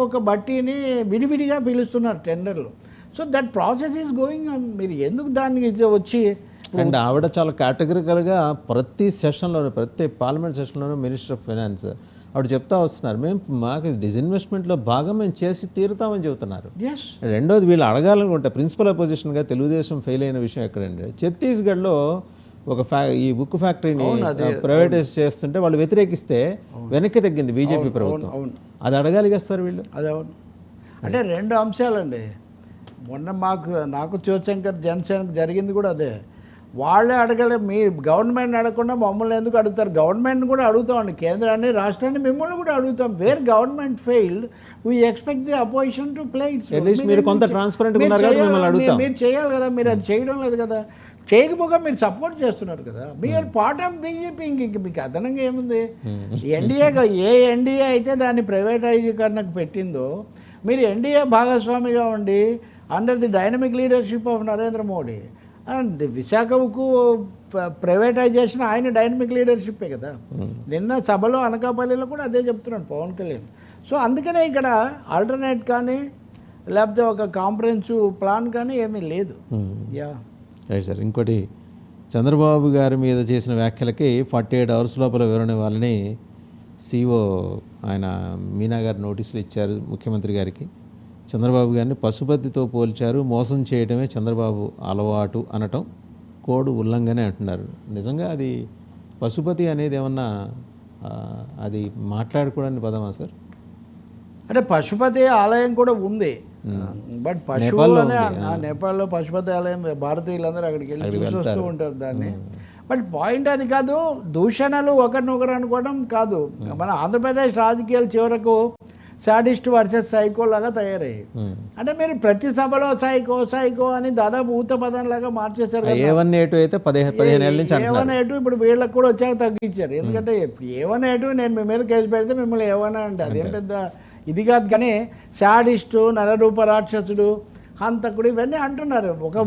ఒక బట్టీని విడివిడిగా పిలుస్తున్నారు టెండర్లు. So that process is going on. మీరు ఎందుకు దానికి వచ్చి అండ్ ఆవిడ చాలా కేటగిరికల్గా ప్రతి సెషన్లోనూ, ప్రతి పార్లమెంట్ సెషన్లోనూ మినిస్టర్ ఆఫ్ ఫైనాన్స్ ఆవిడ చెప్తా వస్తున్నారు, మేము మాకు డిస్ఇన్వెస్ట్మెంట్లో భాగం మేము చేసి తీరుతామని చెబుతున్నారు. ఎస్ రెండోది వీళ్ళు అడగాలనుకుంటే ప్రిన్సిపల్ అపోజిషన్గా తెలుగుదేశం ఫెయిల్ అయిన విషయం ఎక్కడండి, ఛత్తీస్గఢ్లో ఒక ఈ బుక్ ఫ్యాక్టరీని ప్రైవేటైజ్ చేస్తుంటే వాళ్ళు వ్యతిరేకిస్తే వెనక్కి తగ్గింది బీజేపీ ప్రభుత్వం. అది అడగాలి సార్ వీళ్ళు. అదే అవును. అంటే రెండు అంశాలండి. మొన్న నాకు శివశంకర్ జనసేనకు జరిగింది కూడా అదే. వాళ్ళే అడగలే, మీ గవర్నమెంట్ అడగకుండా మమ్మల్ని ఎందుకు అడుగుతారు? గవర్నమెంట్ కూడా అడుగుతామండి, కేంద్రాన్ని రాష్ట్రాన్ని మిమ్మల్ని కూడా అడుగుతాం. Where government failed we expect the opposition to play it's. మీరు కొంత ట్రాన్స్పరెంట్గా ఉన్నారు కదా, మిమ్మల్ని అడుగుతాం. మీరు చేయాలి కదా, మీరు అది చేయడం లేదు కదా. చేయకపోగా మీరు సపోర్ట్ చేస్తున్నారు కదా, మీరు పార్ట్ ఆఫ్ బీజేపీ. ఇంక మీకు అదనంగా ఏముంది? ఎన్డీఏగా ఏ ఎన్డీఏ అయితే దాన్ని ప్రైవేటైజీకరణకు పెట్టిందో, మీరు ఎన్డీఏ భాగస్వామిగా ఉండి under the dynamic leadership of Narendra Modi and విశాఖకు ప్రైవేటైజేషన్ ఆయన డైనమిక్ లీడర్షిప్పే కదా. నిన్న సభలో అనకాపల్లిలో కూడా అదే చెప్తున్నాడు పవన్ కళ్యాణ్. సో అందుకనే ఇక్కడ ఆల్టర్నేట్ కానీ లేకపోతే ఒక కాంప్రహెన్సివ్ ప్లాన్ కానీ ఏమీ లేదు. Yeah right sir. ఇంకోటి, చంద్రబాబు గారి మీద చేసిన వ్యాఖ్యలకి 48 అవర్స్ లోపల వివరణ ఇవ్వాలని సిఓ ఆయన మీనా గారు నోటీసులు ఇచ్చారు ముఖ్యమంత్రి గారికి. చంద్రబాబు గారిని పశుపతితో పోల్చారు, మోసం చేయడమే చంద్రబాబు అలవాటు అనటం కోడ్ ఉల్లంఘనే అంటున్నారు. నిజంగా అది పశుపతి అనేది ఏమన్నా అది మాట్లాడుకోవడానికి పదమా సార్? అంటే పశుపతి ఆలయం కూడా ఉంది, బట్ పశువులు అనే నేపాల్లో పశుపతి ఆలయం భారతీయులందరూ అక్కడికి వెళ్ళి చూస్తూ ఉంటారు దాన్ని. బట్ పాయింట్ అది కాదు, దూషణలు ఒకరినొకరు అనుకోవడం కాదు. మన ఆంధ్రప్రదేశ్ రాజకీయాలు చివరకు సాడిస్ట్ వర్సెస్ సైకో లాగా తయారయ్యాయి. అంటే మీరు ప్రతి సభలో సైకో సైకో అని దాదాపు ఊత పదంలాగా మార్చేశారు. ఏవన్ ఇప్పుడు వీళ్ళకి కూడా వచ్చాక తగ్గించారు. ఎందుకంటే ఏవన్ నేను మీ మీద కేసు పెడితే మిమ్మల్ని ఏమన్నా అంటే అదేం పెద్ద ఇది కాదు. కానీ శాడిస్టు, నరరూప రాక్షసుడు, హంతకుడు ఇవన్నీ అంటున్నారు. ఒక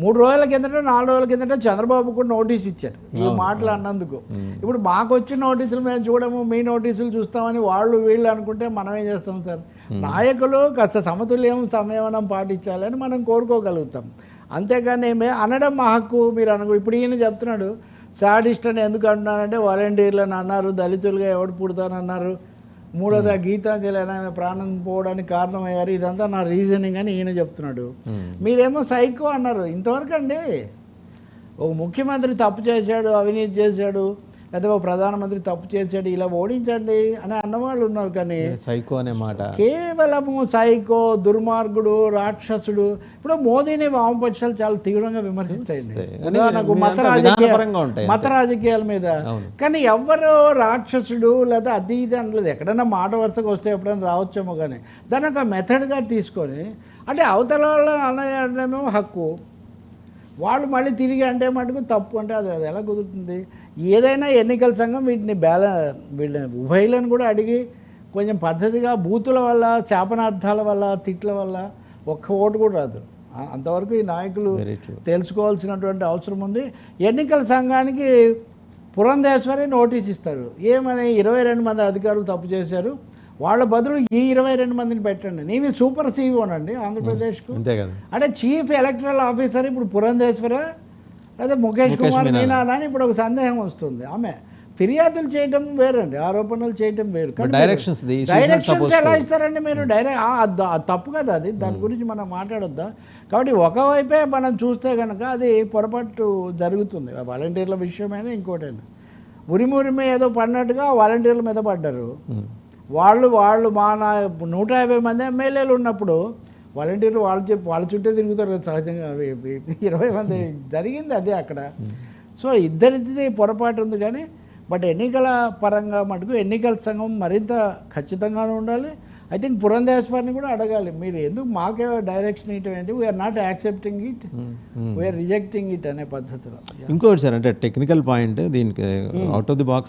3 రోజుల కిందట 4 రోజుల కిందట చంద్రబాబు కూడా నోటీస్ ఇచ్చారు ఈ మాటలు అన్నందుకు. ఇప్పుడు మాకు వచ్చిన నోటీసులు మేము చూడము, మీ నోటీసులు చూస్తామని వాళ్ళు వీళ్ళు అనుకుంటే మనం ఏం చేస్తాం సార్? నాయకులు కాస్త సమతుల్యం సంయమనం పాటించాలని మనం కోరుకోగలుగుతాం. అంతేగాని అనడం మా హక్కు. మీరు ఇప్పుడు ఈయన చెప్తున్నాడు శాడిస్ట్ అని ఎందుకు అంటున్నారంటే వాలంటీర్లను అన్నారు, దళితులుగా ఎవడు పుడతానన్నారు, మూడోది గీతాంజలి అని ఆమె ప్రాణం పోవడానికి కారణమయ్యారు. ఇదంతా నా రీజనింగ్ అని ఈయన చెప్తున్నాడు. మీరేమో సైకో అన్నారు. ఇంతవరకు అండి ఒక ముఖ్యమంత్రి తప్పు చేశాడు, అవినీతి చేశాడు, లేదా ఒక ప్రధానమంత్రి తప్పు చేశాడు, ఇలా ఓడించండి అని అన్నవాళ్ళు ఉన్నారు. కానీ సైకో అనే మాట కేవలము సైకో, దుర్మార్గుడు, రాక్షసుడు. ఇప్పుడు మోదీని వామపక్షాలు చాలా తీవ్రంగా విమర్శిస్తాయి ఉదాహరణకు మత రాజకీయాల మీద. కానీ ఎవరు రాక్షసుడు లేదా అది ఇది అనలేదు. ఎక్కడైనా మాట వరుసగా వస్తే ఎప్పుడైనా రావచ్చేమో, కానీ దాన్ని ఒక మెథడ్గా తీసుకొని అంటే అవతల వాళ్ళు అనడమేమో హక్కు, వాళ్ళు మళ్ళీ తిరిగి అంటే మటుకు తప్పు. అంటే అది ఎలా కుదురుతుంది? ఏదైనా ఎన్నికల సంఘం వీళ్ళని ఉభయలను కూడా అడిగి కొంచెం పద్ధతిగా, బూతుల వల్ల, శాపనార్థాల వల్ల, తిట్ల వల్ల ఒక్క ఓటు కూడా రాదు. అంతవరకు ఈ నాయకులు తెలుసుకోవాల్సినటువంటి అవసరం ఉంది. ఎన్నికల సంఘానికి పురంధేశ్వరి నోటీస్ ఇస్తారు, ఏమని 22 మంది అధికారులు తప్పు చేశారు, వాళ్ళ బదులు ఈ 22 మందిని పెట్టండి. నీవి సూపర్ సీఈఓనండి ఆంధ్రప్రదేశ్కు. అంటే చీఫ్ ఎలక్టరల్ ఆఫీసర్ ఇప్పుడు పురంధేశ్వర లేదా ముఖేష్ కుమార్ మీనా అని ఇప్పుడు ఒక సందేహం వస్తుంది. ఆమె ఫిర్యాదులు చేయటం వేరండి, ఆరోపణలు చేయటం వేరు. డైరెక్షన్స్ ఎలా ఇస్తారండి మీరు? డైరెక్ట్ తప్పు కదా అది, దాని గురించి మనం మాట్లాడొద్దా? కాబట్టి ఒకవైపే మనం చూస్తే కనుక అది పొరపాటు జరుగుతుంది. వాలంటీర్ల విషయమైనా ఇంకోటైనా ఉరిమురిమే ఏదో పడినట్టుగా వాలంటీర్ల మీద పడ్డారు. వాళ్ళు మా 150 మంది ఎమ్మెల్యేలు ఉన్నప్పుడు వాలంటీర్లు వాళ్ళ చుట్టే తిరుగుతారు కదా సహజంగా. 20 మంది జరిగింది అదే అక్కడ. సో ఇద్దరిది పొరపాటు ఉంది. కానీ బట్ ఎన్నికల పరంగా మటుకు ఎన్నికల సంఘం మరింత ఖచ్చితంగానే ఉండాలి. ఐ థింక్ పురంధేశ్వరిని కూడా అడగాలి, మీరు ఎందుకు మాకే డైరెక్షన్ ఇవ్వటం ఏంటి, we're not accepting it, we're rejecting it అనే పద్ధతిలో. ఇంకోటి సార్, అంటే టెక్నికల్ పాయింట్ దీనికి అవుట్ ఆఫ్ ది బాక్స్